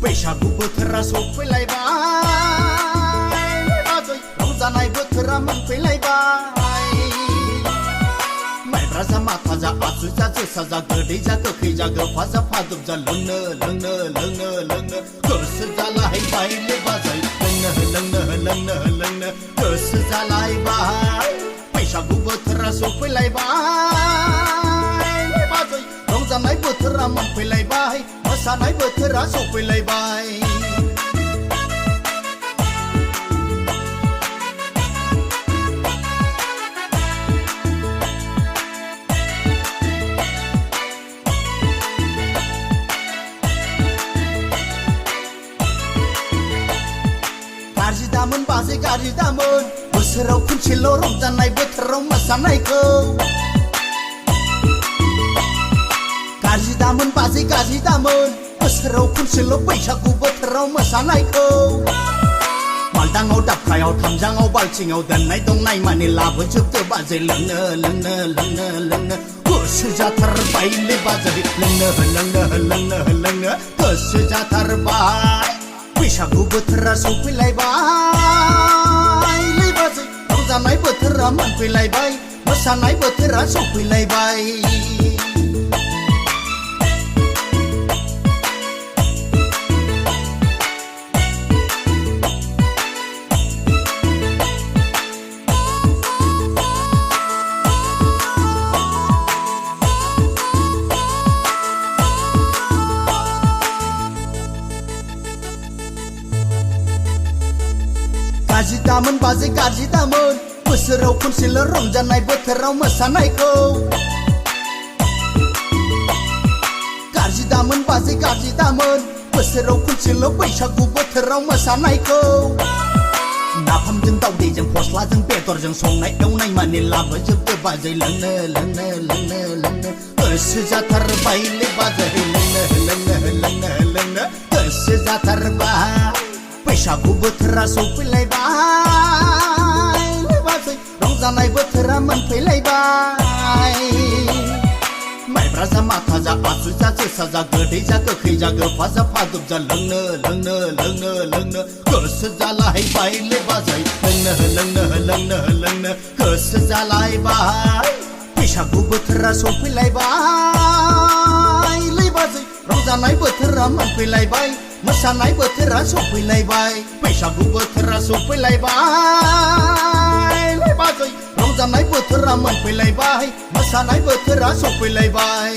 बैसागु बोथोरा सफैलायबाय बाजै रंजानाय बोथोरा मोनफैलायबाय माइब्रा जा माथा जा आसु जा जोसा जा गोदै जा गोखै जा गोफा जा फादुब जा लोंनो लोंनो लोंनो लोंनो गोसो जालायबायलै बाजै लोंनो गोसो जालायबाय बैसागु बोथोरा सफैलायबाय बाजै रंजानाय बोथोरा मोनफैलायबाय मोसानाय बोथोरा सफैलायबाय गाज्रि दामोन बाजै गाज्रि दामोन बोसोराव खनसेल' रंजानाय बोथोराव मोसानायखौ गाज्रि दामोन बाजै गाज्रि दामोन बोसोराव खनसेल' बैसागु बोथोराव मोसानायखौ मालदाङाव दाबखायाव थामजाङाव बाल्थिङाव दोननाय दंनाय माने लाबोजोबदो बाजै लोंनो गोसो जाथारबायलै बाजै लोंनो गोसो जाथारबाय बैसागु बोथोरा सफैलायबाय बाजै रंजानाय बोथोरा मोनफैलायबाय मोसानाय बोथोरा सफैलायबाय गाज्रि दामोन बाजै गाज्रि दामोन बोसोराव खनसेल' रंजानाय बोथोराव मोसानायखौ गाज्रि दामोन बाजै गाज्रि दामोन बोसोराव खनसेल' बैसागु बोथोराव मोसानायखौ नाफामजों दावदैजों फस्लाजों बेदरजों संनाय एवनाय माने लाबोजोबदो बाजै लोंनो गोसो जाथारबायलै बाजै लोंनो गोसो जाथारबाय बैसागु बोथोरा सफैलायबाय बाजै रंजानाय बोथोरा मोनफैलायबाय माइब्रा जा माथा जा आसु जा जोसा जा गोदै जा गोखै जा गोफा जा फादुब जा लोंनो गोसो जालायबायलै बाजै लोंनो गोसो जालायबाय बैसागु बोथोरा सफैलायबाय बाजै रंजानाय बोथोरा मोनफैलायबाय मोसानाय बोथोरा सफैलायबाय बैसागु बोथोरा सफैलायबाय बाजै रंजानाय बोथोरा मोनफैलायबाय मोसानाय बोथोरा सफैलायबाय